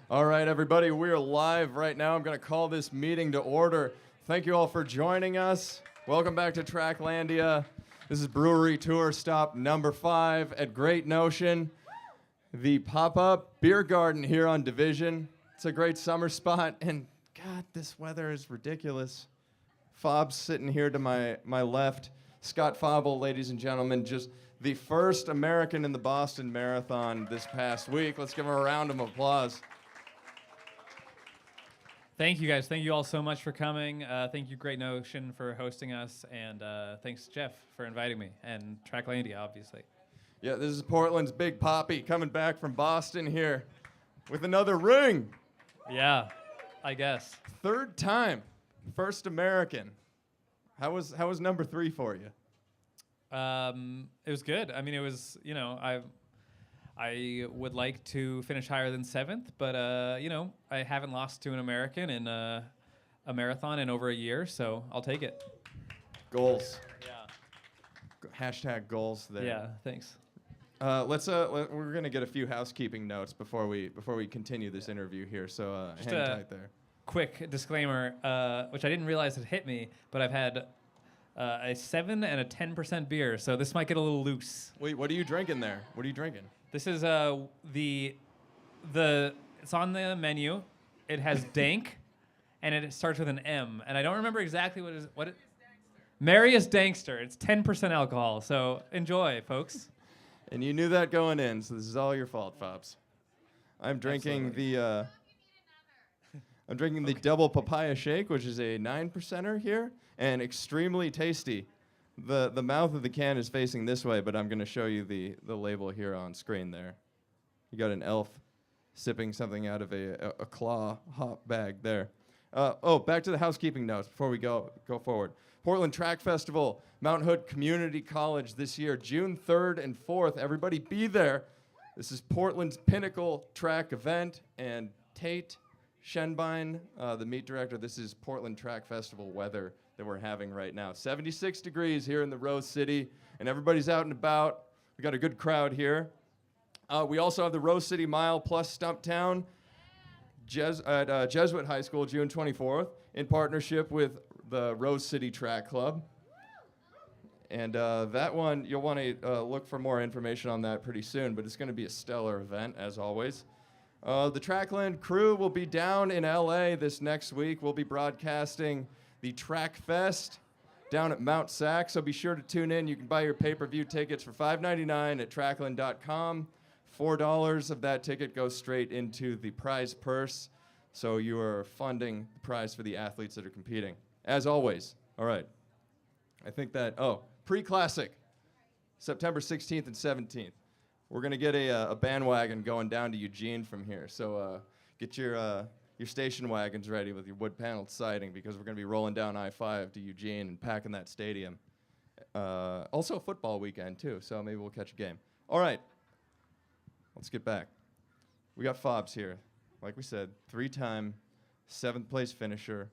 All right, everybody, we're live right now. I'm going to call this meeting to order. Thank you all for joining us. Welcome back to Tracklandia. This is Brewery Tour Stop number 5 at Great Notion, the pop-up beer garden here on Division. It's a great summer spot, and God, this weather is ridiculous. Fauble's sitting here to my left. Scott Fauble, ladies and gentlemen, just the first American in the Boston Marathon this past week. Let's give him a round of applause. Thank you, guys. Thank you all so much for coming. Thank you, Great Notion, for hosting us. And thanks, Jeff, for inviting me. And Tracklandia, obviously. Yeah, this is Portland's Big Papí coming back from Boston here with another ring. Yeah, I guess. Third time. First American. How was number 3 for you? It was good. I mean, it was, I would like to finish higher than 7th, but, I haven't lost to an American in a marathon in over a year, so I'll take it. Goals. Yeah. Hashtag goals there. Yeah, thanks. We're going to get a few housekeeping notes before we continue this interview here, so hang tight there. Quick disclaimer, which I didn't realize had hit me, but I've had a 7 and a 10% beer, so this might get a little loose. Wait, what are you drinking there? What are you drinking? This is it's on the menu. It has dank, and it starts with an M, and I don't remember exactly what it. Marius Dankster. It's 10% alcohol, so enjoy, folks. And you knew that going in, so this is all your fault, Fobs. I'm drinking the double papaya shake, which is a 9%er here, and extremely tasty. The mouth of the can is facing this way, but I'm going to show you the label here on screen there. You got an elf sipping something out of a claw hop bag there. Back to the housekeeping notes before we go forward. Portland Track Festival, Mount Hood Community College this year, June 3rd and 4th. Everybody be there. This is Portland's pinnacle track event, and Tate Shenbein, the meet director, this is Portland Track Festival weather that we're having right now. 76 degrees here in the Rose City, and everybody's out and about. We got a good crowd here. We also have the Rose City Mile plus Stumptown at Jesuit High School, June 24th, in partnership with the Rose City Track Club. And that one, you'll want to look for more information on that pretty soon, but it's going to be a stellar event, as always. The Trackland crew will be down in LA this next week. We'll be broadcasting the Track Fest down at Mount Sac, so be sure to tune in. You can buy your pay-per-view tickets for $5.99 at trackland.com. $4 of that ticket goes straight into the prize purse, so you are funding the prize for the athletes that are competing. As always, all right. I think that, pre-classic, September 16th and 17th. We're going to get a bandwagon going down to Eugene from here, so get your station wagons ready with your wood-paneled siding, because we're going to be rolling down I-5 to Eugene and packing that stadium. Also a football weekend, too, so maybe we'll catch a game. All right, let's get back. We got Fobs here. Like we said, 3-time 7th-place finisher,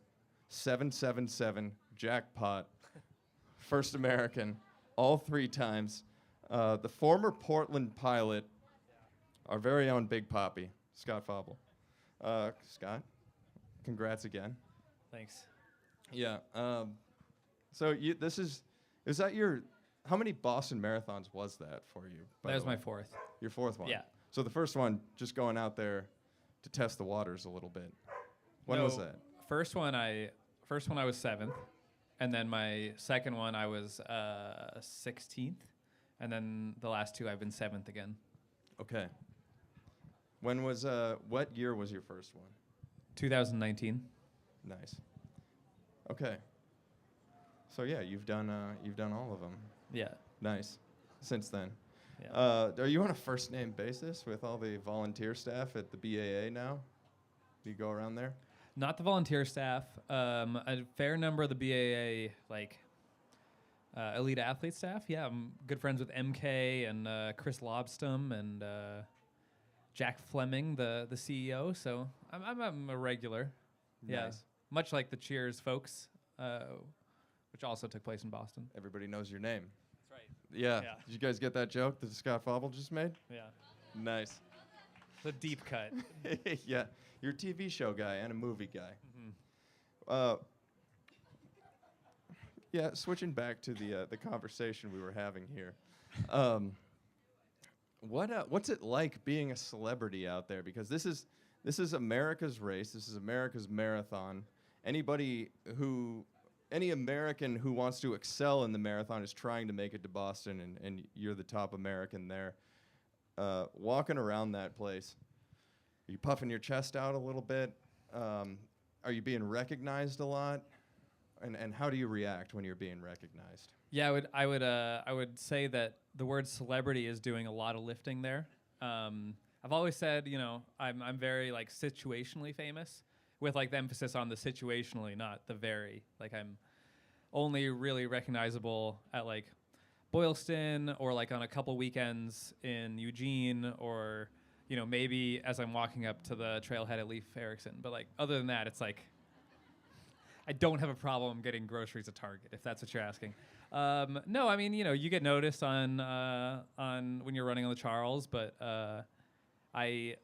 777 jackpot, first American, all 3 times. The former Portland pilot, our very own Big Papí, Scott Fauble. Scott, congrats again. Thanks. Yeah. So is that how many Boston Marathons was that for you? That was my 4th. Your 4th one? Yeah. So the first one, just going out there to test the waters a little bit. When was that? First one I was 7th, and then my second one I was 16th, and then the last 2 I've been 7th again. Okay. What year was your first one? 2019. Nice. Okay. So yeah, you've done all of them. Yeah. Nice. Since then. Yeah. Are you on a first name basis with all the volunteer staff at the BAA now? Do you go around there? Not the volunteer staff. A fair number of the BAA, elite athlete staff. Yeah, I'm good friends with MK and Chris Lobstom and Jack Fleming, the CEO. So I'm a regular. Nice. Yeah, much like the Cheers folks, which also took place in Boston. Everybody knows your name. That's right. Yeah. Yeah. Did you guys get that joke that Scott Fauble just made? Yeah. Nice. The deep cut. Yeah, you're a TV show guy and a movie guy. Yeah, switching back to the conversation we were having here. What's it like being a celebrity out there? Because this is America's race. This is America's marathon. Any American who wants to excel in the marathon is trying to make it to Boston, and you're the top American there. Walking around that place, are you puffing your chest out a little bit? Are you being recognized a lot? And how do you react when you're being recognized? Yeah, I would say that the word celebrity is doing a lot of lifting there. I've always said, I'm very like situationally famous, with like the emphasis on the situationally, not the very. Like I'm only really recognizable at like Boylston or like on a couple weekends in Eugene, or maybe as I'm walking up to the trailhead at Leif Erikson. But like other than that, it's like I don't have a problem getting groceries at Target, if that's what you're asking. No, I mean, you get noticed on when you're running on the Charles, but I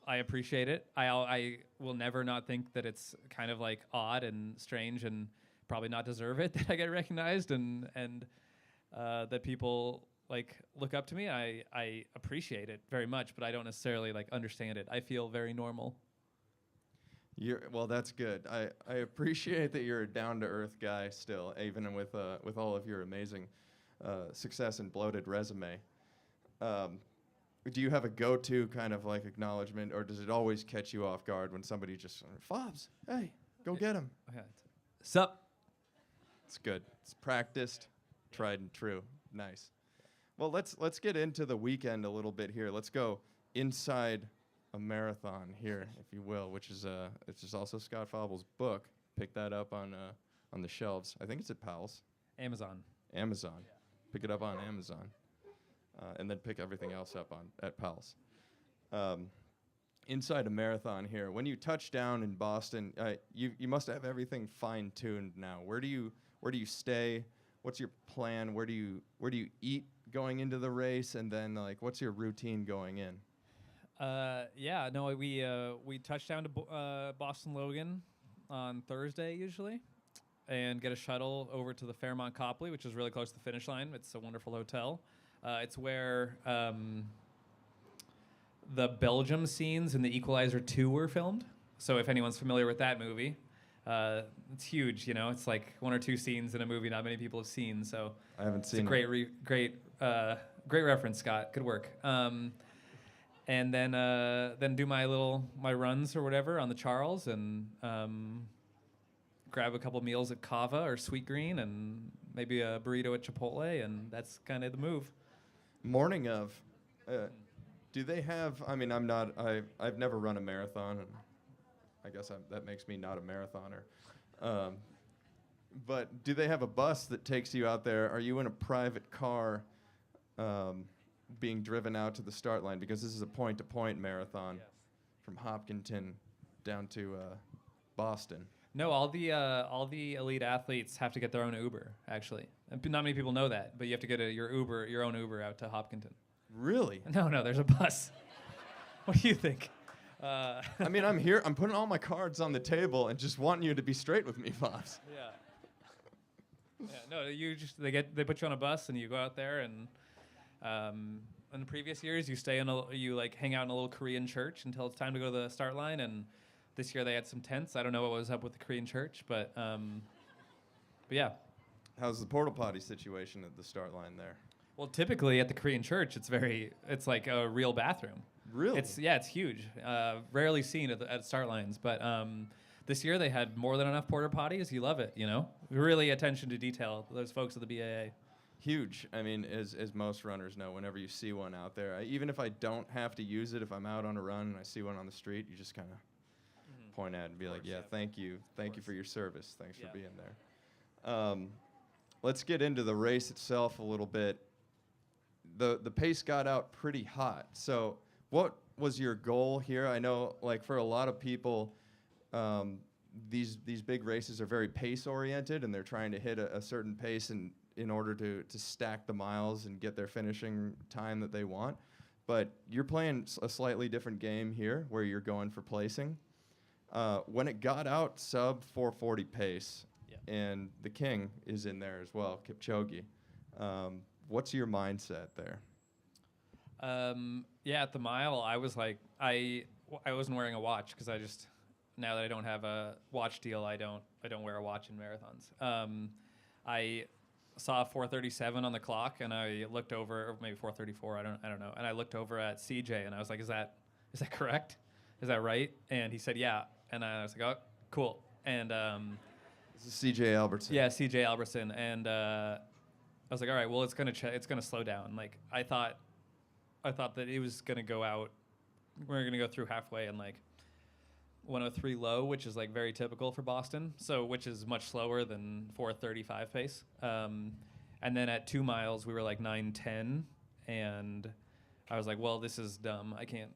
appreciate it. I will never not think that it's kind of like odd and strange and probably not deserve it that I get recognized and that people like look up to me. I appreciate it very much, but I don't necessarily like understand it. I feel very normal. Well, that's good. I appreciate that you're a down-to-earth guy still, even with all of your amazing success and bloated resume. Do you have a go-to kind of like acknowledgement, or does it always catch you off guard when somebody just, Fobs, hey, go get him? Okay. Sup? It's good. It's practiced, tried and true. Nice. Well, let's get into the weekend a little bit here. Let's go inside a marathon here, if you will, which is also Scott Fauble's book. Pick that up on the shelves. I think it's at Powell's. Amazon. Yeah. Pick it up on Amazon, and then pick everything else up at Powell's. Inside a marathon here. When you touch down in Boston, you must have everything fine-tuned now. Where do you stay? What's your plan? Where do you eat going into the race, and then like what's your routine going in? We touch down to Boston Logan on Thursday usually, and get a shuttle over to the Fairmont Copley, which is really close to the finish line. It's a wonderful hotel. It's where the Belgium scenes in The Equalizer 2 were filmed. So if anyone's familiar with that movie, it's huge. It's like one or two scenes in a movie not many people have seen. So I haven't seen. It's a great reference, Scott. Good work. And then do my runs or whatever on the Charles, and grab a couple meals at Cava or Sweet Green, and maybe a burrito at Chipotle, and that's kind of the move. Morning of, do they have? I mean, I've never run a marathon, and I guess that makes me not a marathoner. But do they have a bus that takes you out there? Are you in a private car? Being driven out to the start line, because this is a point-to-point marathon. Yes. From Hopkinton down to Boston. No, all the elite athletes have to get their own Uber, actually. And not many people know that, but you have to get your own Uber out to Hopkinton. Really? No, there's a bus. What do you think? I mean, I'm here. I'm putting all my cards on the table and just wanting you to be straight with me, Fox. Yeah. No, they put you on a bus and you go out there, and in the previous years you hang out in a little Korean church until it's time to go to the start line, and this year they had some tents. I don't know what was up with the Korean church, but yeah. How's the porta potty situation at the start line there? Well, typically at the Korean church it's like a real bathroom. Really? It's huge. Rarely seen at start lines, but this year they had more than enough porta potties. You love it, Really attention to detail. Those folks at the BAA. Huge. I mean, as most runners know, whenever you see one out there, even if I don't have to use it, if I'm out on a run and I see one on the street, you just kind of point at it and be like, yeah, thank you for your service. Thanks for being there. Let's get into the race itself a little bit. The pace got out pretty hot. So what was your goal here? I know, like, for a lot of people, these big races are very pace oriented, and they're trying to hit a certain pace in order to stack the miles and get their finishing time that they want. but you're playing a slightly different game here where you're going for placing. When it got out sub 440 pace, and the king is in there as well, Kipchoge, what's your mindset there? At the mile, I was like, I wasn't wearing a watch because now that I don't have a watch deal, I don't wear a watch in marathons. I saw 4:37 on the clock, and I looked over, or maybe 4:34, I don't know, and I looked over at CJ, and I was like, is that correct? Is that right? And he said, yeah, and I was like, oh, cool. And This is CJ Albertson. yeah, CJ Albertson, and I was like, all right, well, it's gonna slow down. Like I thought that it was gonna go out. We're gonna go through halfway and like 103 low, which is like very typical for Boston. So which is much slower than 4:35 pace. And then at 2 miles we were like 9:10, and I was like, well, this is dumb. I can't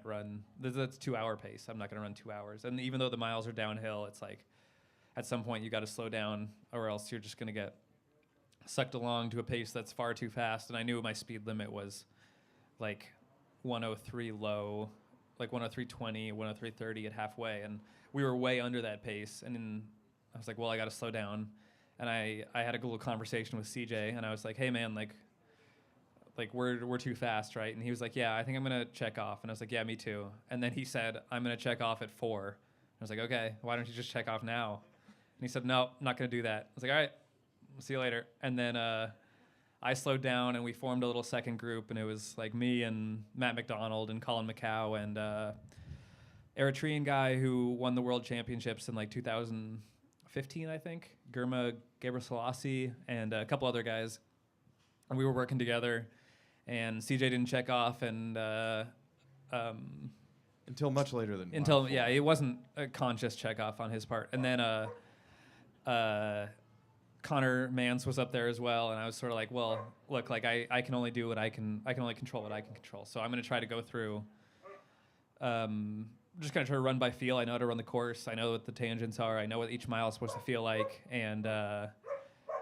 run. That's 2 hour pace. I'm not gonna run 2 hours. And even though the miles are downhill, it's like at some point you got to slow down, or else you're just gonna get sucked along to a pace that's far too fast. And I knew my speed limit was like 103 low, like 103.20, 103.30 at halfway, and we were way under that pace. And then I was like, well, I got to slow down. And I had a little conversation with CJ, and I was like, hey man, like we're too fast, right? And he was like, yeah, I think I'm gonna check off. And I was like, yeah, me too. And then he said, I'm gonna check off at 4. I was like, okay, why don't you just check off now? And he said, no, I'm not gonna do that. I was like, all right, we'll see you later. And then I slowed down, and we formed a little second group, and it was like me and Matt McDonald and Colin McCow and Eritrean guy who won the world championships in like 2015, I think, Germa Gebrselassie, and a couple other guys. And we were working together, and CJ didn't check off, and Until much later than it wasn't a conscious check off on his part. And then Connor Mance was up there as well, and I was sort of like, well, look, like I can only do what I can only control what I can control. So I'm going to try to go through, just kind of try to run by feel. I know how to run the course. I know what the tangents are. I know what each mile is supposed to feel like, and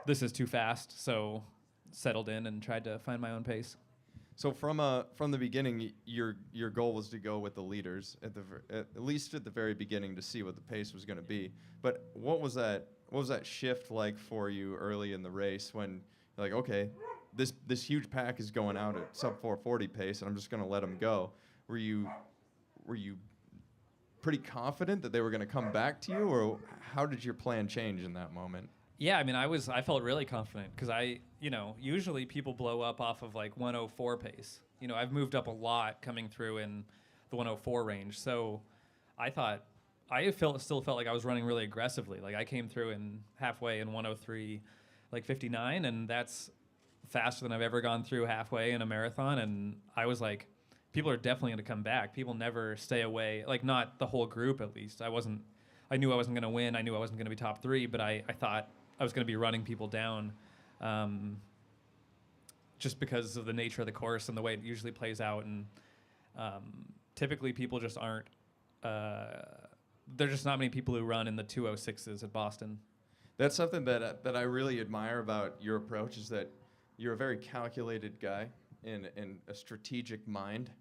this is too fast. So settled in and tried to find my own pace. So from the beginning, your goal was to go with the leaders at least at the very beginning to see what the pace was going to be. But what was that shift like for you early in the race when you're like, okay, this huge pack is going out at sub 440 pace, and I'm just going to let them go? Were you pretty confident that they were going to come back to you, or how did your plan change in that moment? Yeah, I mean, I felt really confident because usually people blow up off of like 104 pace. I've moved up a lot coming through in the 104 range. So I still felt like I was running really aggressively. Like I came through in halfway in 103, like 59, and that's faster than I've ever gone through halfway in a marathon. And I was like, people are definitely going to come back. People never stay away, like not the whole group at least. I knew I wasn't going to win. I knew I wasn't going to be top 3, but I thought I was going to be running people down just because of the nature of the course and the way it usually plays out. And typically people just aren't, there's just not many people who run in the 206s at Boston. That's something that I really admire about your approach, is that you're a very calculated guy and a strategic mind.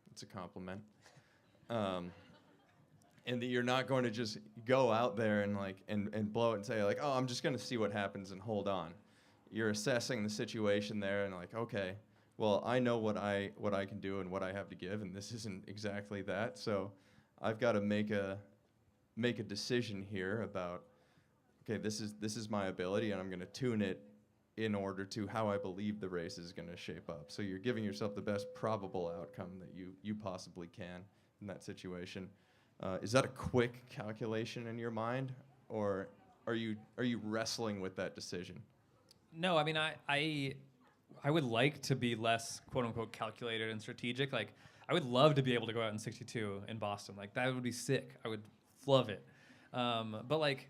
It's a compliment. And that you're not going to just go out there and blow it and say like, oh, I'm just going to see what happens and hold on. You're assessing the situation there and like, okay, well, I know what I can do and what I have to give, and this isn't exactly that. So I've got to make a decision here about, okay, this is my ability, and I'm going to tune it in order to how I believe the race is going to shape up. So you're giving yourself the best probable outcome that you possibly can in that situation. Is that a quick calculation in your mind, or are you wrestling with that decision? No, I mean I would like to be less quote unquote calculated and strategic. Like I would love to be able to go out in 62 in Boston. Like that would be sick. I would love it. But like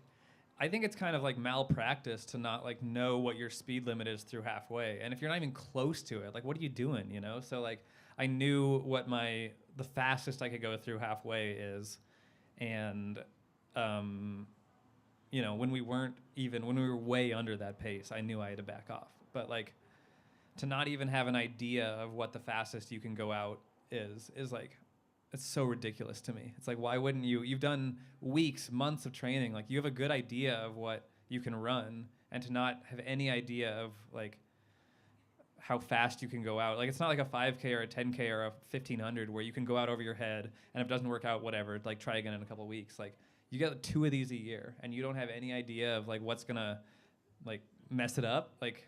I think it's kind of like malpractice to not like know what your speed limit is through halfway. And if you're not even close to it, like what are you doing, So like I knew what the fastest I could go through halfway is. And when we were way under that pace, I knew I had to back off. But like to not even have an idea of what the fastest you can go out is like, it's so ridiculous to me. It's like, why wouldn't you? You've done weeks, months of training. Like, you have a good idea of what you can run, and to not have any idea of like how fast you can go out. Like, it's not like a 5K or a 10K or a 1500 where you can go out over your head, and if it doesn't work out, whatever, like try again in a couple weeks. Like, you get 2 of these a year, and you don't have any idea of like what's gonna like mess it up. Like,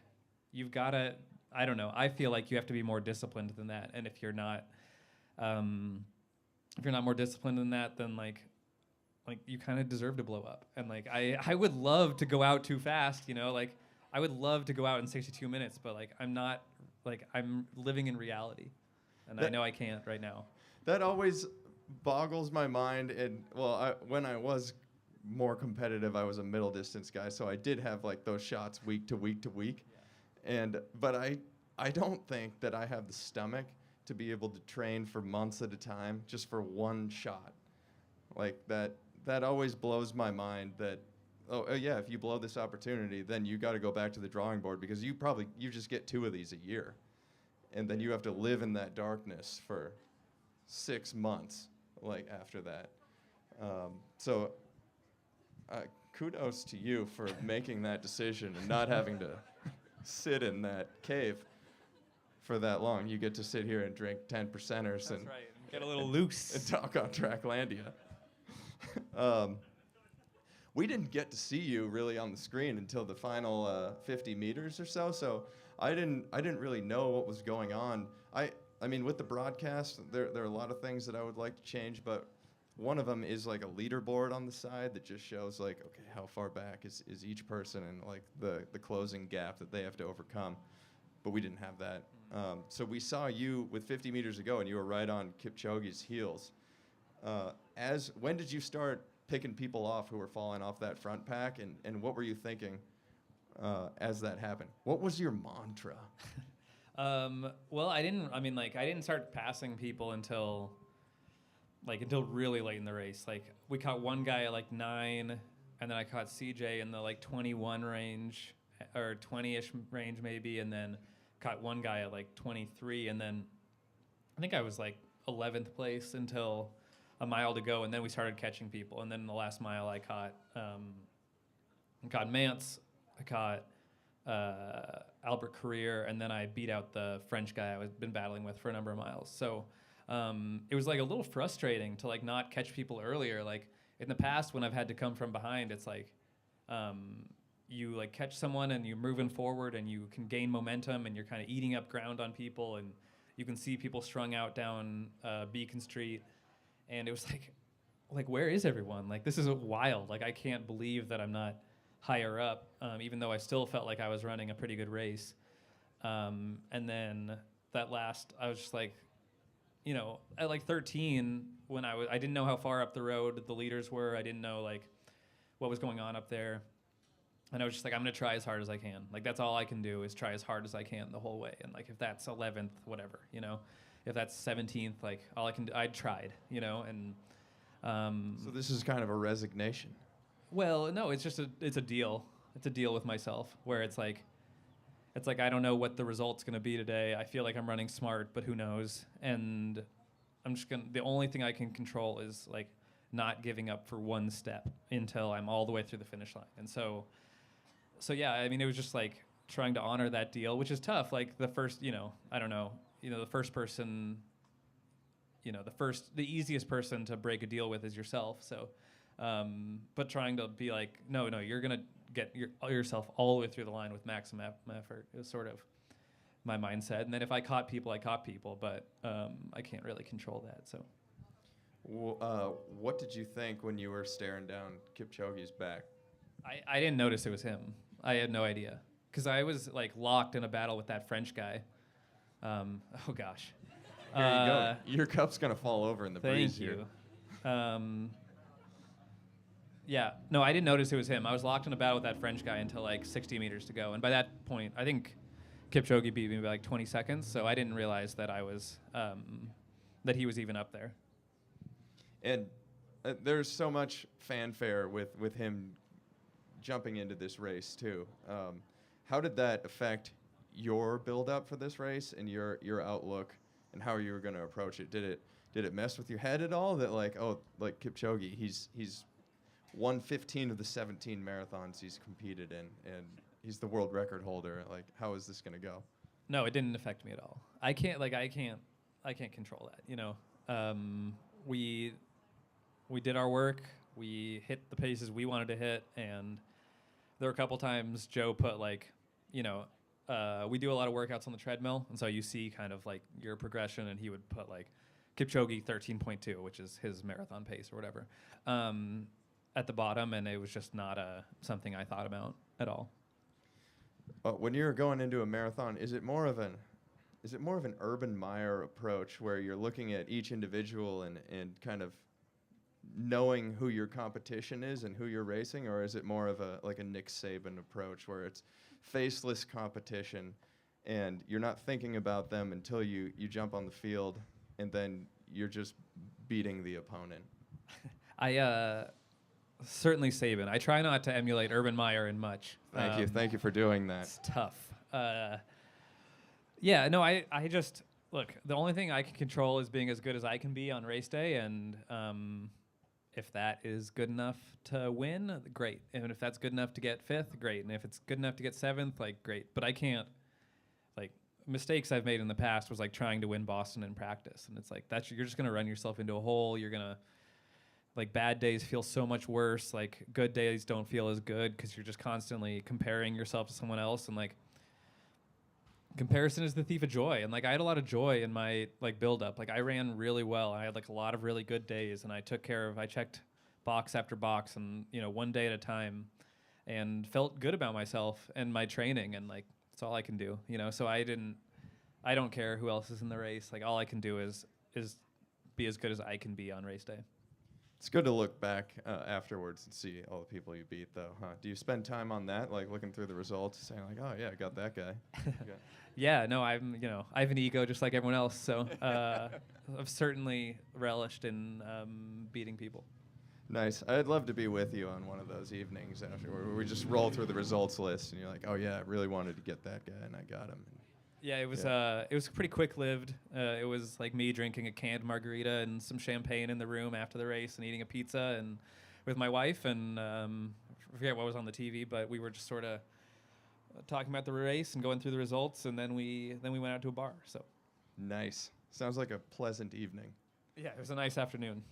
you've gotta, I don't know. I feel like you have to be more disciplined than that. And if you're not more disciplined than that, then like you kind of deserve to blow up. And like, I would love to go out too fast, you know, like I would love to go out in 62 minutes, but like I'm not, like I'm living in reality, and I know I can't right now. That always boggles my mind. And well, when I was more competitive, I was a middle distance guy, so I did have like those shots week to week to week. Yeah. But I don't think that I have the stomach to be able to train for months at a time just for one shot. Like that always blows my mind that, yeah, if you blow this opportunity, then you got to go back to the drawing board, because you just get 2 of these a year. And then you have to live in that darkness for 6 months, like after that. So kudos to you for making that decision and not having to sit in that cave for that long. You get to sit here and drink 10%ers. That's and right. And get a little loose. And talk on Tracklandia. We didn't get to see you really on the screen until the final 50 meters or so. So I didn't really know what was going on. I mean, with the broadcast, there are a lot of things that I would like to change, but one of them is like a leaderboard on the side that just shows like, okay, how far back is each person, and like the closing gap that they have to overcome. But we didn't have that. So we saw you with 50 meters ago, and you were right on Kipchoge's heels. When did you start picking people off who were falling off that front pack, and what were you thinking as that happened? What was your mantra? Well, I didn't start passing people until really late in the race. Like, we caught one guy at like 9, and then I caught CJ in the like 21 range, or 20-ish range maybe, and then caught one guy at like 23, and then I think I was like 11th place until a mile to go, and then we started catching people. And then in the last mile, I caught Mance, I caught Albert Carrier, and then I beat out the French guy I was been battling with for a number of miles. So it was like a little frustrating to like not catch people earlier. Like, in the past, when I've had to come from behind, it's like you like catch someone and you're moving forward and you can gain momentum and you're kind of eating up ground on people, and you can see people strung out down Beacon Street. And it was like, where is everyone? Like, this is wild. Like, I can't believe that I'm not higher up, even though I still felt like I was running a pretty good race. And then that last, I was just like, you know, at like 13, when I didn't know how far up the road the leaders were. I didn't know like what was going on up there. And I was just like, I'm going to try as hard as I can. Like, that's all I can do is try as hard as I can the whole way. And like, if that's 11th, whatever, you know, if that's 17th, like all I can do, I tried, you know, and. So this is kind of a resignation. Well, no, it's a deal. It's a deal with myself where it's like I don't know what the result's going to be today. I feel like I'm running smart, but who knows? And the only thing I can control is like not giving up for one step until I'm all the way through the finish line. And so yeah, I mean, it was just like trying to honor that deal, which is tough. Like the first, you know, I don't know, you know, the first person, you know, the easiest person to break a deal with is yourself. So, but trying to be like, no, you're going to get yourself all the way through the line with maximum effort is sort of my mindset. And then if I caught people, but I can't really control that. So, what did you think when you were staring down Kipchoge's back? I didn't notice it was him. I had no idea, because I was like locked in a battle with that French guy. Oh gosh. Here you go. Your cup's gonna fall over in the breeze here. Thank you. Yeah, no, I didn't notice it was him. I was locked in a battle with that French guy until like 60 meters to go, and by that point, I think Kipchoge beat me by like 20 seconds. So I didn't realize that I was that he was even up there. And there's so much fanfare with him jumping into this race too. How did that affect your build up for this race and your outlook and how you were going to approach it? Did it mess with your head at all that like Kipchoge, he's won 15 of the 17 marathons he's competed in, and he's the world record holder. Like, how is this going to go? No, it didn't affect me at all. I can't control that. You know, we did our work. We hit the paces we wanted to hit, and there were a couple times Joe put like, you know, we do a lot of workouts on the treadmill, and so you see kind of like your progression, and he would put like Kipchoge 13.2, which is his marathon pace or whatever, at the bottom, and it was just not something I thought about at all. When you're going into a marathon, is it more of an Urban Meyer approach where you're looking at each individual and kind of knowing who your competition is and who you're racing, or is it more of a Nick Saban approach where it's faceless competition and you're not thinking about them until you jump on the field and then you're just beating the opponent? Certainly Saban. I try not to emulate Urban Meyer in much. Thank you for doing that. It's tough. Yeah, no, I just, look, the only thing I can control is being as good as I can be on race day, and if that is good enough to win, great. And if that's good enough to get 5th, great. And if it's good enough to get 7th, like, great. But I can't, like, mistakes I've made in the past was like trying to win Boston in practice, and it's like, you're just going to run yourself into a hole. You're going to, like, bad days feel so much worse. Like, good days don't feel as good because you're just constantly comparing yourself to someone else. And, like, comparison is the thief of joy. And, like, I had a lot of joy in my, like, build-up. Like, I ran really well. I had, like, a lot of really good days. And I checked box after box and, you know, one day at a time, and felt good about myself and my training. And, like, that's all I can do, you know? So I don't care who else is in the race. Like, all I can do is be as good as I can be on race day. It's good to look back afterwards and see all the people you beat, though, huh? Do you spend time on that, like looking through the results, saying like, "Oh yeah, I got that guy"? Yeah, no, I have an ego just like everyone else, so I've certainly relished in beating people. Nice. I'd love to be with you on one of those evenings after where we just roll through the results list, and you're like, "Oh yeah, I really wanted to get that guy, and I got him." Yeah, it was pretty quick-lived. It was like me drinking a canned margarita and some champagne in the room after the race and eating a pizza and with my wife, and I forget what was on the TV, but we were just sort of talking about the race and going through the results, and then we went out to a bar. So nice. Sounds like a pleasant evening. Yeah, it was a nice afternoon.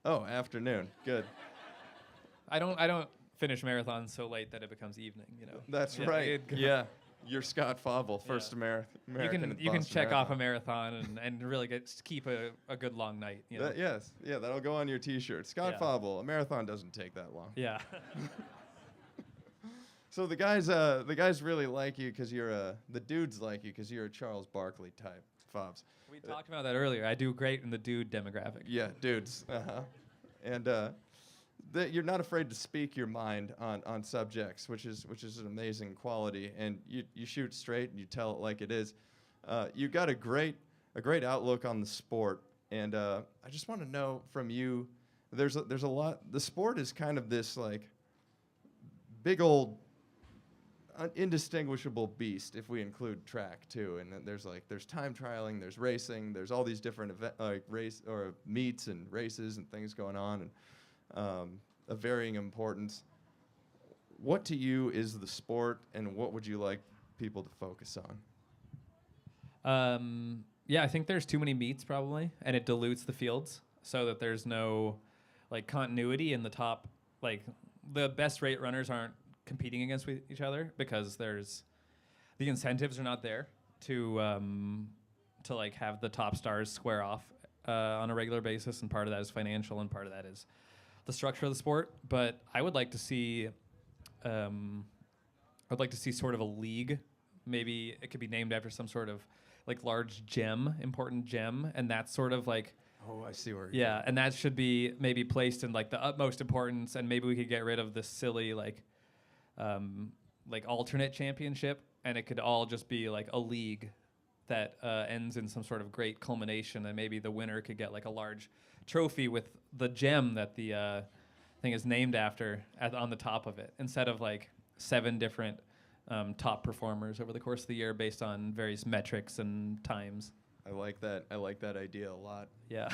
Oh, afternoon. Good. I don't finish marathons so late that it becomes evening, you know. That's right. Yeah. You're Scott Fauble, first American. You can check off a marathon and really keep a good long night. You know? Yes, yeah, that'll go on your T-shirt. Scott Fauble, a marathon doesn't take that long. Yeah. So the guys really like you because the dudes like you because you're a Charles Barkley type, Fobs. We talked about that earlier. I do great in the dude demographic. Yeah, dudes. And you're not afraid to speak your mind on subjects, which is an amazing quality. And you shoot straight and you tell it like it is. You got a great outlook on the sport, and I just want to know from you. There's a lot. The sport is kind of this like big old indistinguishable beast if we include track too. And then there's time trialing, there's racing, there's all these different race or meets and races and things going on, and of varying importance. What to you is the sport, and what would you like people to focus on? Yeah, I think there's too many meets probably, and it dilutes the fields so that there's no like continuity in the top. Like the best rate runners aren't competing against each other because the incentives are not there to like have the top stars square off on a regular basis, and part of that is financial, and part of that is the structure of the sport. But I would like to see sort of a league. Maybe it could be named after some sort of like large important gem, and that's sort of like, oh, I see where you're going. And that should be maybe placed in like the utmost importance, and maybe we could get rid of this silly like alternate championship, and it could all just be like a league that ends in some sort of great culmination, and maybe the winner could get like a large trophy with the gem that the thing is named after on the top of it, instead of like 7 different top performers over the course of the year based on various metrics and times. I like that. I like that idea a lot. Yeah.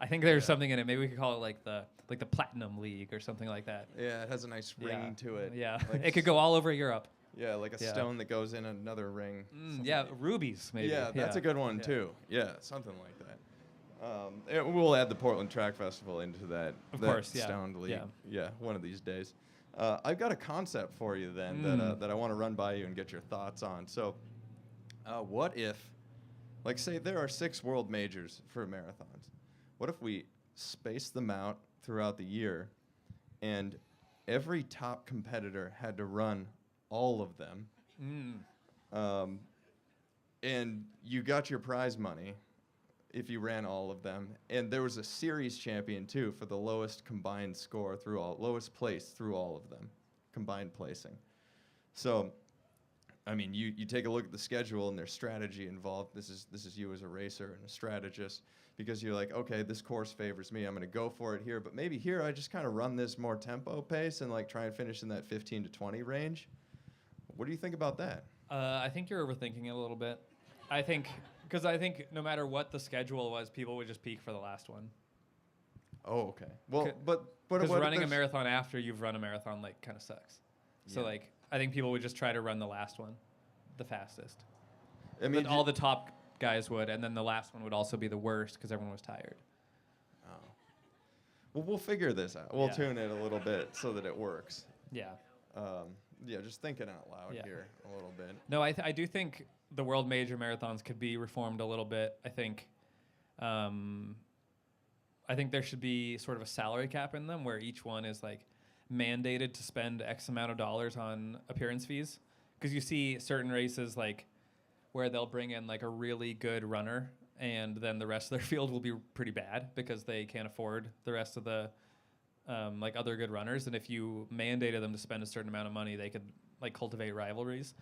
I think there's something in it. Maybe we could call it like the Platinum League or something like that. Yeah, it has a nice ring to it. Yeah. Like It could go all over Europe. Yeah, like a stone that goes in another ring. Yeah, rubies maybe. Yeah, that's a good one too. Yeah, something like that. We'll add the Portland Track Festival into that. Of course, yeah. Stoned League. Yeah. Yeah, one of these days. I've got a concept for you then that I want to run by you and get your thoughts on. So, what if, like, say there are 6 world majors for marathons? What if we space them out throughout the year, and every top competitor had to run all of them, and you got your prize money if you ran all of them, and there was a series champion too for the lowest combined score lowest place through all of them, combined placing. So, I mean, you take a look at the schedule and there's strategy involved. This is you as a racer and a strategist, because you're like, okay, this course favors me. I'm going to go for it here, but maybe here I just kind of run this more tempo pace and like try and finish in that 15 to 20 range. What do you think about that? I think you're overthinking it a little bit. Because I think no matter what the schedule was, people would just peak for the last one. Oh, okay. Well, but because running a marathon after you've run a marathon like kind of sucks. Yeah. So like I think people would just try to run the last one, the fastest. I mean, all the top guys would, and then the last one would also be the worst because everyone was tired. Oh. Well, we'll figure this out. We'll tune it a little bit so that it works. Yeah. Just thinking out loud here a little bit. No, I do think the world major marathons could be reformed a little bit. I think there should be sort of a salary cap in them where each one is like mandated to spend X amount of dollars on appearance fees. Because you see certain races like where they'll bring in like a really good runner and then the rest of their field will be pretty bad because they can't afford the rest of the like other good runners. And if you mandated them to spend a certain amount of money, they could like cultivate rivalries.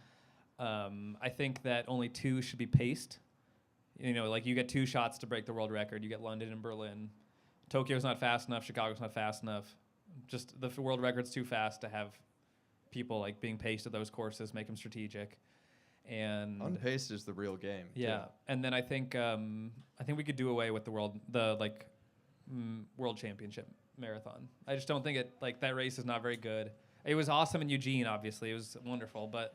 I think that only 2 should be paced. You know, like you get 2 shots to break the world record. You get London and Berlin. Tokyo's not fast enough. Chicago's not fast enough. Just the world record's too fast to have people like being paced at those courses, make them strategic. And unpaced is the real game. Yeah, too. And then I think we could do away with the world championship marathon. I just don't think that race is not very good. It was awesome in Eugene, obviously. It was wonderful, but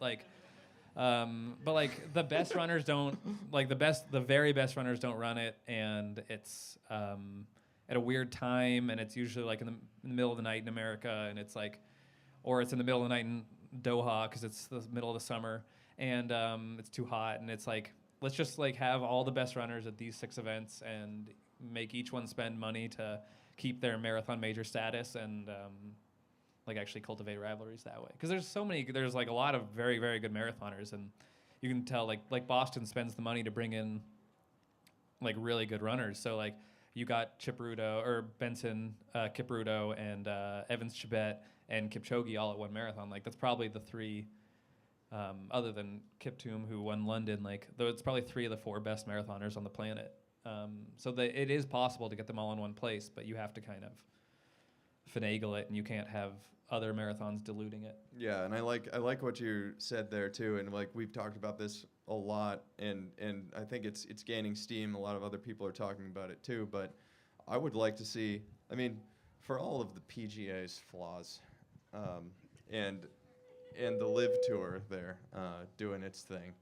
the best runners don't the very best runners don't run it, and it's at a weird time, and it's usually like in the middle of the night in America, and it's like, or it's in the middle of the night in Doha because it's the middle of the summer, and it's too hot, and it's like, let's just like have all the best runners at these 6 events and make each one spend money to keep their marathon major status and like actually cultivate rivalries that way. Because there's like a lot of very, very good marathoners, and you can tell like Boston spends the money to bring in like really good runners. So like you got Benson Kipruto and Evans Chibet and Kipchoge all at one marathon. Like that's probably the 3 other than Kiptoum who won London, like though it's probably 3 of the 4 best marathoners on the planet. So it is possible to get them all in one place, but you have to kind of finagle it, and you can't have other marathons diluting it. Yeah, and I like what you said there too, and like we've talked about this a lot, and I think it's gaining steam. A lot of other people are talking about it too, but I would like to see, I mean, for all of the PGA's flaws, and the Live Tour there doing its thing,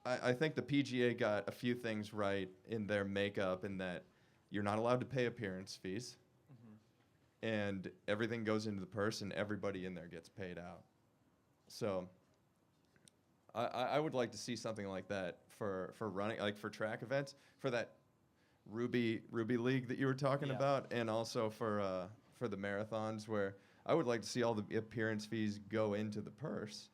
I think the PGA got a few things right in their makeup, in that you're not allowed to pay appearance fees, and everything goes into the purse, and everybody in there gets paid out. So I would like to see something like that for running, like for track events, for that Ruby League that you were talking about, and also for the marathons, where I would like to see all the appearance fees go into the purse.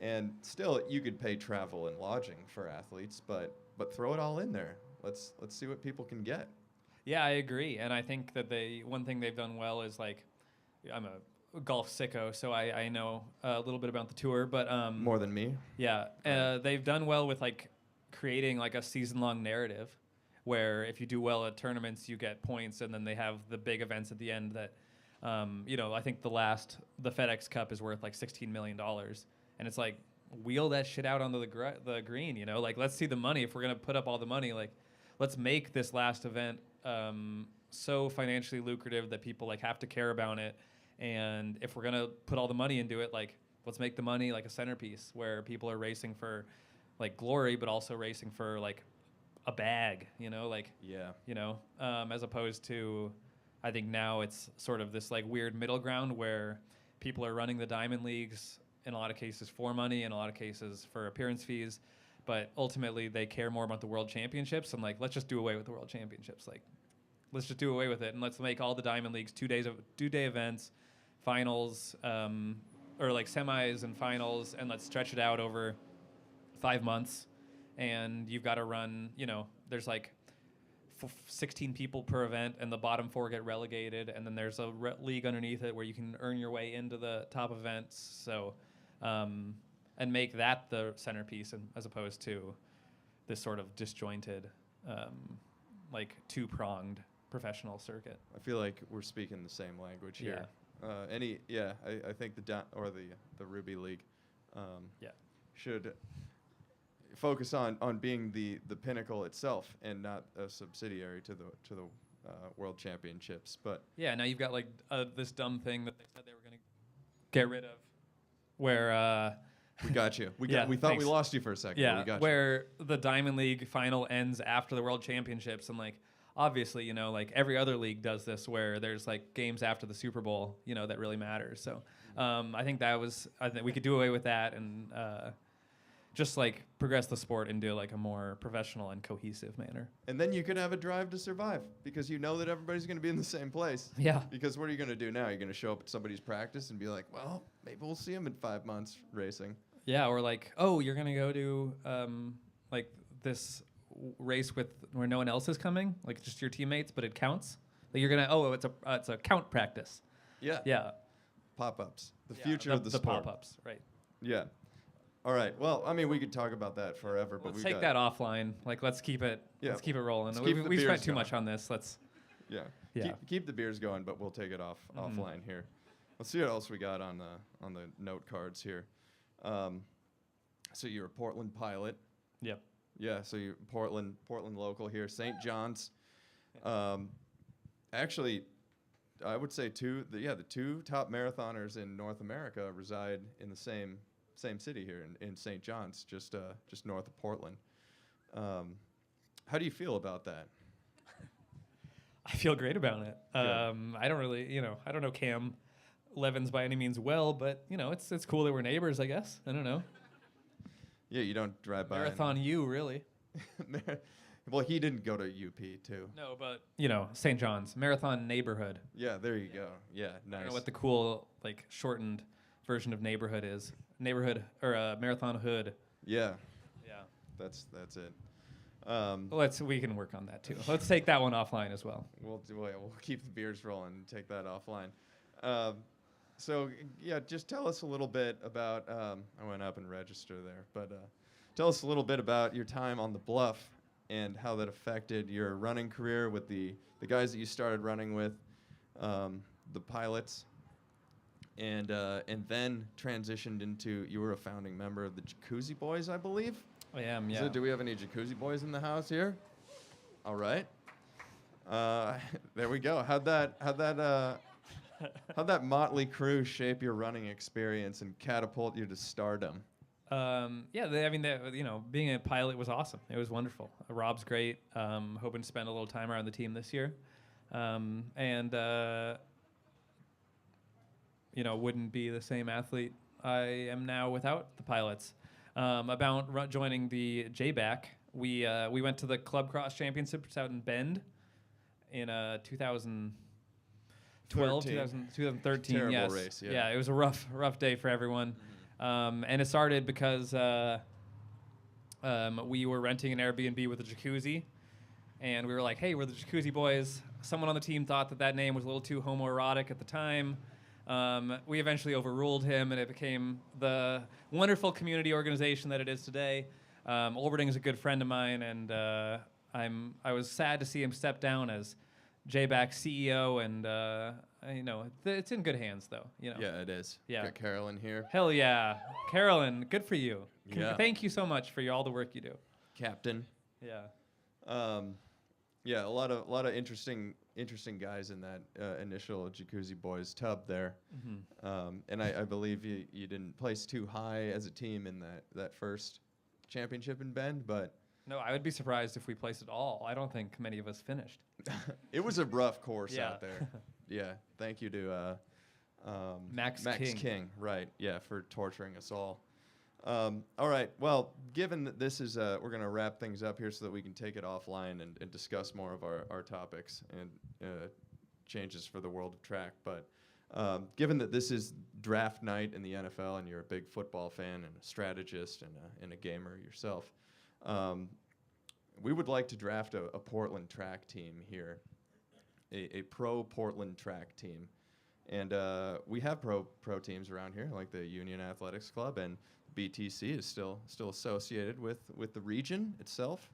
And still, you could pay travel and lodging for athletes, but throw it all in there. Let's see what people can get. Yeah, I agree, and I think that one thing they've done well is like, I'm a golf sicko, so I know a little bit about the tour, but more than me. Yeah, they've done well with like creating like a season-long narrative, where if you do well at tournaments, you get points, and then they have the big events at the end that, I think the FedEx Cup is worth like $16 million. and it's like wheel that shit out onto the green. You know, like let's see the money. If we're gonna put up all the money, like let's make this last event so financially lucrative that people like have to care about it. And if we're gonna put all the money into it, like let's make the money like a centerpiece where people are racing for like glory, but also racing for like a bag, you know, like, as opposed to, I think now it's sort of this like weird middle ground where people are running the diamond leagues in a lot of cases for money, in a lot of cases for appearance fees, but ultimately they care more about the world championships. And like, let's just do away with the world championships. Like, let's just do away with it. And let's make all the diamond leagues 2-day events, finals, or like semis and finals. And let's stretch it out over 5 months. And you've got to run, there's like 16 people per event, and the bottom 4 get relegated, and then there's a league underneath it where you can earn your way into the top events. So, and make that the centerpiece, and as opposed to this sort of disjointed, like 2-pronged professional circuit. I feel like we're speaking the same language here. I think the Ruby League, should focus on being the pinnacle itself and not a subsidiary to the World Championships. But now you've got like this dumb thing that they said they were going to get rid of, where we got you. We thought thanks. we lost you for a second. Yeah, we got where the Diamond League final ends after the World Championships, and like obviously, like every other league does this, where there's like games after the Super Bowl, that really matters. So I think we could do away with that and just like progress the sport into like a more professional and cohesive manner. And then you could have a drive to survive because you know that everybody's going to be in the same place. Yeah. Because what are you going to do now? You're going to show up at somebody's practice and be like, well, maybe we'll see him in 5 months racing. Yeah, or like, oh, you're going to go to like this race where no one else is coming, like just your teammates, but it counts. Like you're going to, it's a count practice. Yeah. Yeah. Pop-ups. The future of the sport. The pop-ups, right. Yeah. All right. Well, I mean, we could talk about that forever, but let's take that offline. Like, let's keep it. Yeah. Let's keep it rolling. We spent too much on this. Let's. Yeah. Yeah. Keep the beers going, but we'll take it offline here. Let's see what else we got on the note cards here. So you're a Portland pilot. Yep. Yeah. So you're Portland local here, St. John's. Actually, I would say the 2 top marathoners in North America reside in the same city here in St. John's, just north of Portland. How do you feel about that? I feel great about it. Yeah. I don't really, I don't know Cam Levins by any means well, but it's cool that we're neighbors, I guess. I don't know. Yeah, you don't drive by. Marathon U, really. Well, he didn't go to UP too. No, but St. John's Marathon neighborhood. Yeah, there you go. Yeah, nice. I don't know what the cool like shortened version of neighborhood is. Neighborhood or Marathon Hood. Yeah. Yeah. That's it. We can work on that too. Let's take that one offline as well. We'll keep the beers rolling and take that offline. So yeah, just tell us a little bit about. I went up and register there, but tell us a little bit about your time on the Bluff and how that affected your running career with the guys that you started running with, the pilots. And then transitioned into, you were a founding member of the Jacuzzi Boys, I believe? I am, yeah. Do we have any Jacuzzi Boys in the house here? All right. There we go. How'd that motley crew shape your running experience and catapult you to stardom? Being a pilot was awesome. It was wonderful. Rob's great. Hoping to spend a little time around the team this year. Wouldn't be the same athlete I am now without the pilots. About joining the JBAC, we went to the Club Cross Championships out in Bend in 2012, 2013. Terrible yes. race, yeah. Yeah, it was a rough day for everyone. And it started because we were renting an Airbnb with a jacuzzi, and we were like, hey, we're the Jacuzzi Boys. Someone on the team thought that name was a little too homoerotic at the time. We eventually overruled him, and it became the wonderful community organization that it is today. Olberding is a good friend of mine, and I was sad to see him step down as JBAC CEO, and it's in good hands though. Yeah, it is. Yeah. Got Carolyn here. Hell yeah, Carolyn, good for you. Yeah. Thank you so much for all the work you do. Captain. Yeah. Yeah, a lot of interesting guys in that initial Jacuzzi Boys tub there. Mm-hmm. And I believe you didn't place too high as a team in that first championship in Bend, but No, I would be surprised if we placed it all. I don't think many of us finished. it was a rough course Yeah. out there. Yeah, thank you to Max King, right? Yeah, for torturing us all. All right. Well, given that this is, we're going to wrap things up here so that we can take it offline and discuss more of our topics and changes for the world of track. But given that this is draft night in the NFL and you're a big football fan and a strategist and a gamer yourself, we would like to draft a Portland track team here, a pro Portland track team. And we have pro teams around here, like the Union Athletics Club, and BTC is still associated with the region itself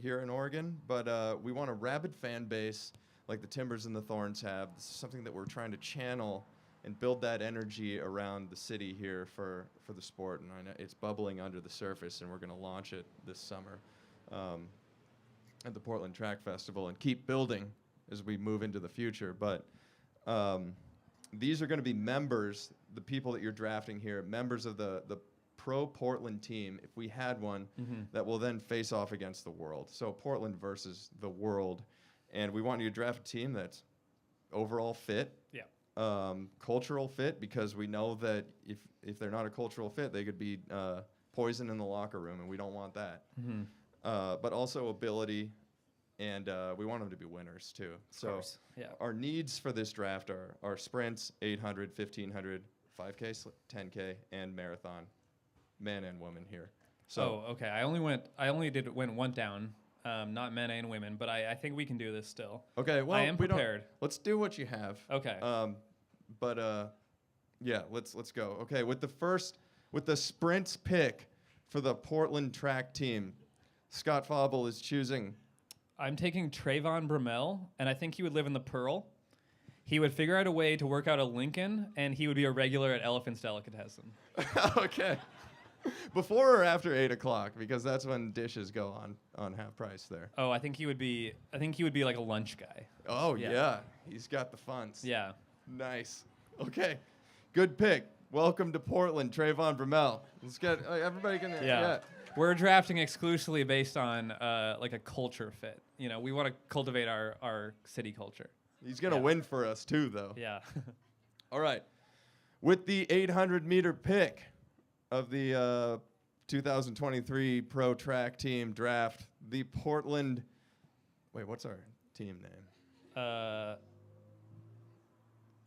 here in Oregon. But we want a rabid fan base like the Timbers and the Thorns have. This is something that we're trying to channel and build that energy around the city here for the sport. And I know it's bubbling under the surface, and we're going to launch it this summer at the Portland Track Festival and keep building as we move into the future. But these are going to be members, the people that you're drafting here, members of the pro Portland team, if we had one, that will then face off against the world. So Portland versus the world. And we want you to draft a team that's overall fit, cultural fit, because we know that if they're not a cultural fit, they could be poison in the locker room, and we don't want that. But also ability, and we want them to be winners too. So our needs for this draft are sprints, 800, 1500, 5K, 10K, and marathon, men and women here. So okay. I only went one down, not men and women, but I think we can do this still. Okay, well, I am prepared. Let's do what you have. Okay. Let's go. Okay, with the sprints pick for the Portland track team, Scott Fauble is choosing. I'm taking Trayvon Brumell, and I think he would live in the Pearl. He would figure out a way to work out a Lincoln, and he would be a regular at Elephant's Delicatessen. Okay. Before or after 8 o'clock, because that's when dishes go on half price there. Oh, I think he would be like a lunch guy. Oh yeah. He's got the funds. Yeah. Nice. Okay, good pick. Welcome to Portland, Trayvon Brumell. Let's get everybody can. Yeah. We're drafting exclusively based on like a culture fit. We want to cultivate our city culture. He's gonna win for us too, though. Yeah. All right. With the 800-meter pick of the 2023 Pro Track Team Draft, the Portland. Wait, what's our team name?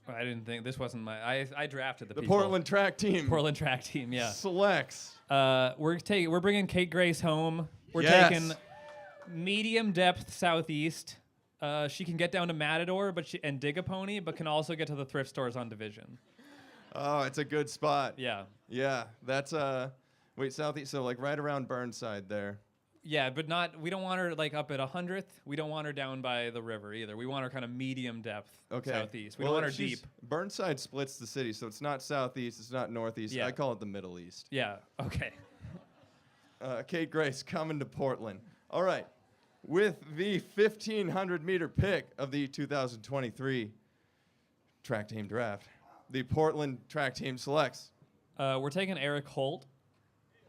I didn't think this wasn't my. I drafted the people. Portland Track Team. Portland Track Team, yeah. Selects. We're bringing Kate Grace home. We're taking medium depth southeast. She can get down to Matador, and dig a pony, but can also get to the thrift stores on Division. Oh, it's a good spot. Yeah. Yeah, that's southeast, so like right around Burnside there. Yeah, but we don't want her like up at 100th. We don't want her down by the river either. We want her kind of medium depth southeast. We don't want her deep. Burnside splits the city, so it's not southeast, it's not northeast. Yeah. I call it the Middle East. Yeah, okay. Kate Grace coming to Portland. All right. With the 1,500-meter pick of the 2023 track team draft, the Portland track team selects. We're taking Eric Holt.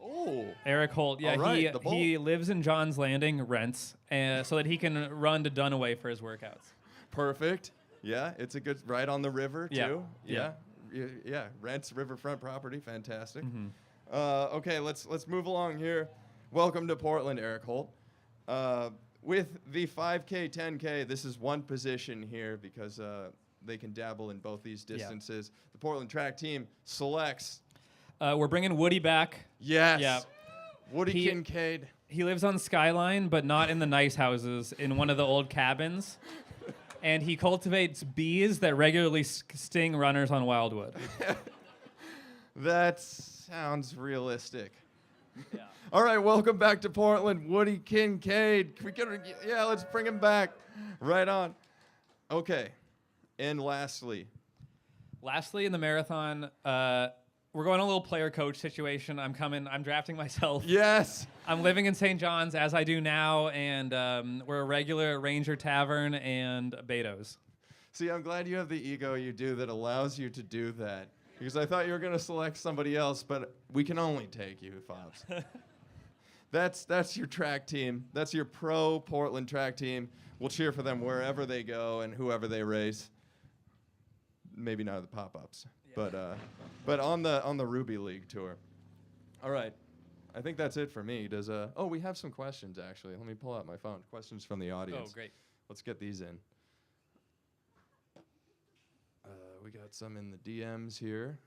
Oh. Eric Holt, yeah. All right, he lives in Johns Landing, rents, so that he can run to Dunaway for his workouts. Perfect. Yeah, it's a good, right on the river, too. Yeah. Yeah, rents riverfront property. Fantastic. Okay, let's move along here. Welcome to Portland, Eric Holt. With the 5K, 10K, this is one position here because they can dabble in both these distances. Yeah. The Portland track team selects. We're bringing Woody back. Yes. Yeah. Woody Kincaid. He lives on Skyline, but not in the nice houses, in one of the old cabins. And he cultivates bees that regularly sting runners on Wildwood. That sounds realistic. Yeah. All right, welcome back to Portland, Woody Kincaid. Let's bring him back. Right on. Okay. And lastly, in the marathon, we're going a little player coach situation. I'm drafting myself. yes. I'm living in St. John's as I do now, and we're a regular at Ranger Tavern and Beto's. See, I'm glad you have the ego you do that allows you to do that. Because I thought you were going to select somebody else, but we can only take you, Fauble. That's your track team. That's your pro Portland track team. We'll cheer for them wherever they go and whoever they race. Maybe not the pop-ups, yeah. but on the Ruby League tour. All right, I think that's it for me. We have some questions actually. Let me pull out my phone. Questions from the audience. Oh, great. Let's get these in. We got some in the DMs here.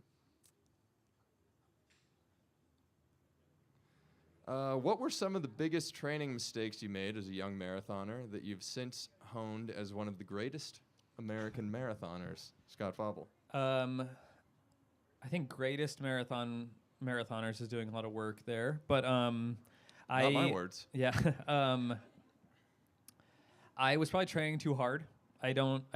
What were some of the biggest training mistakes you made as a young marathoner that you've since honed as one of the greatest American marathoners? Scott Fauble. I think greatest marathoners is doing a lot of work there, but Not my words. Yeah. I was probably training too hard. I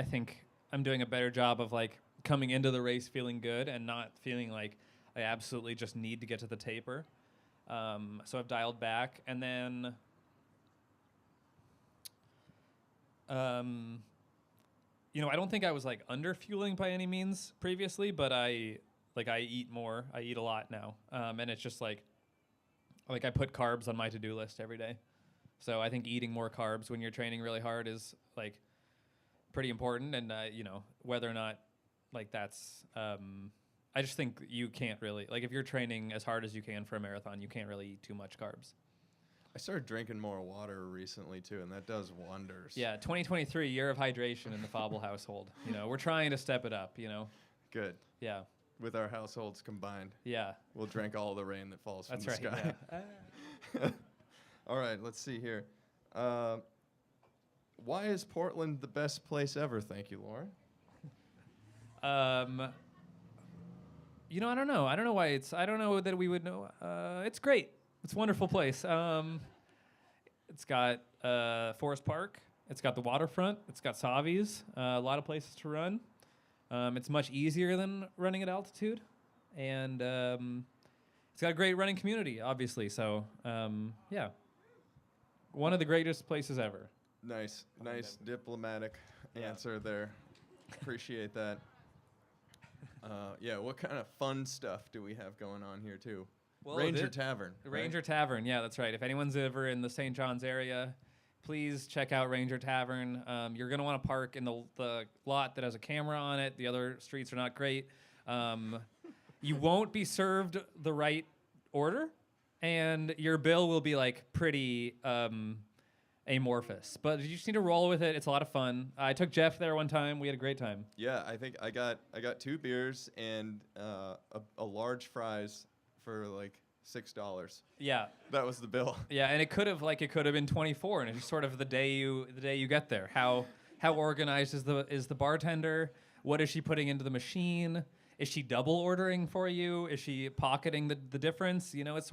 think I'm doing a better job of like coming into the race feeling good and not feeling like I absolutely just need to get to the taper. So I've dialed back, and then I don't think I was like under fueling by any means previously, but I eat more. I eat a lot now, and it's just like I put carbs on my to-do list every day. So I think eating more carbs when you're training really hard is like pretty important, and whether or not like that's I just think you can't really, like if you're training as hard as you can for a marathon, you can't really eat too much carbs. I started drinking more water recently too, and that does wonders. Yeah, 2023, year of hydration in the Fauble household. We're trying to step it up, Good. Yeah. With our households combined. Yeah. We'll drink all the rain that falls from the right, sky. Yeah. All right, let's see here. Why is Portland the best place ever? Thank you, Lauren. I don't know. I don't know why I don't know that we would know. It's great. It's a wonderful place. It's got Forest Park. It's got the waterfront. It's got Savi's. A lot of places to run. It's much easier than running at altitude. And it's got a great running community, obviously. So, yeah. One of the greatest places ever. Nice diplomatic answer there. Appreciate that. What kind of fun stuff do we have going on here, too? Well, Ranger Tavern. Ranger Tavern, yeah, that's right. If anyone's ever in the St. John's area, please check out Ranger Tavern. You're going to want to park in the lot that has a camera on it. The other streets are not great. You won't be served the right order, and your bill will be like pretty amorphous. But you just need to roll with it. It's a lot of fun. I took Jeff there one time. We had a great time. Yeah, I think I got 2 beers and a large fries for like $6. Yeah. That was the bill. Yeah, and it could have been 24, and it's just sort of the day you get there. How organized is the bartender? What is she putting into the machine? Is she double ordering for you? Is she pocketing the difference? It's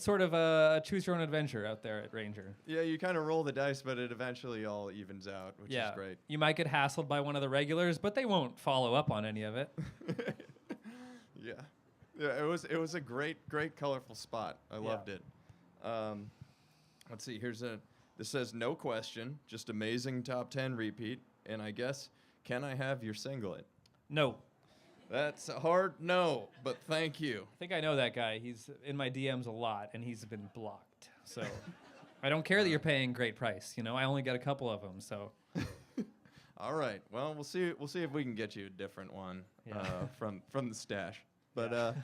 sort of a choose your own adventure out there at Ranger. Yeah, you kind of roll the dice, but it eventually all evens out, which is great. You might get hassled by one of the regulars, but they won't follow up on any of it. Yeah. Yeah, it was a great colorful spot. I loved it. Let's see. This says no question, just amazing top 10 repeat, and I guess can I have your singlet? No. That's a hard no, but thank you. I think I know that guy. He's in my DMs a lot, and he's been blocked. So I don't care that you're paying great price. I only got a couple of them. So. All right. Well, we'll see if we can get you a different one from the stash. But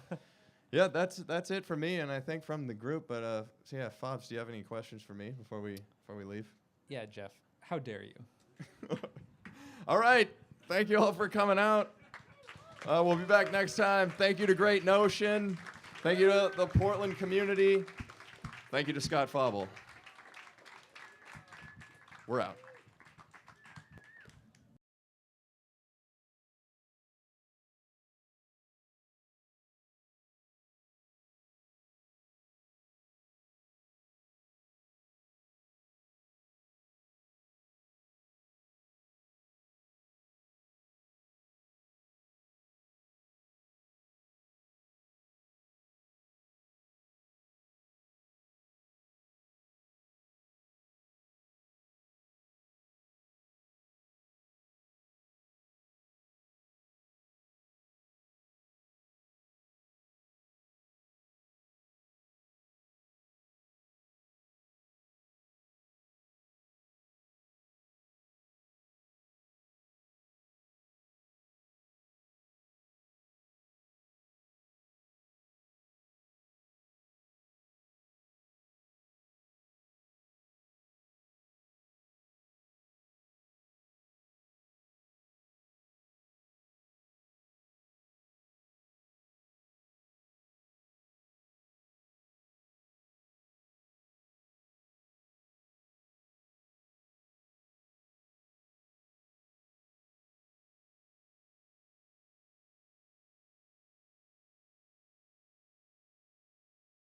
yeah, that's it for me, and I think from the group. But Fauble, do you have any questions for me before we leave? Yeah, Jeff. How dare you? All right. Thank you all for coming out. We'll be back next time. Thank you to Great Notion. Thank you to the Portland community. Thank you to Scott Fauble. We're out.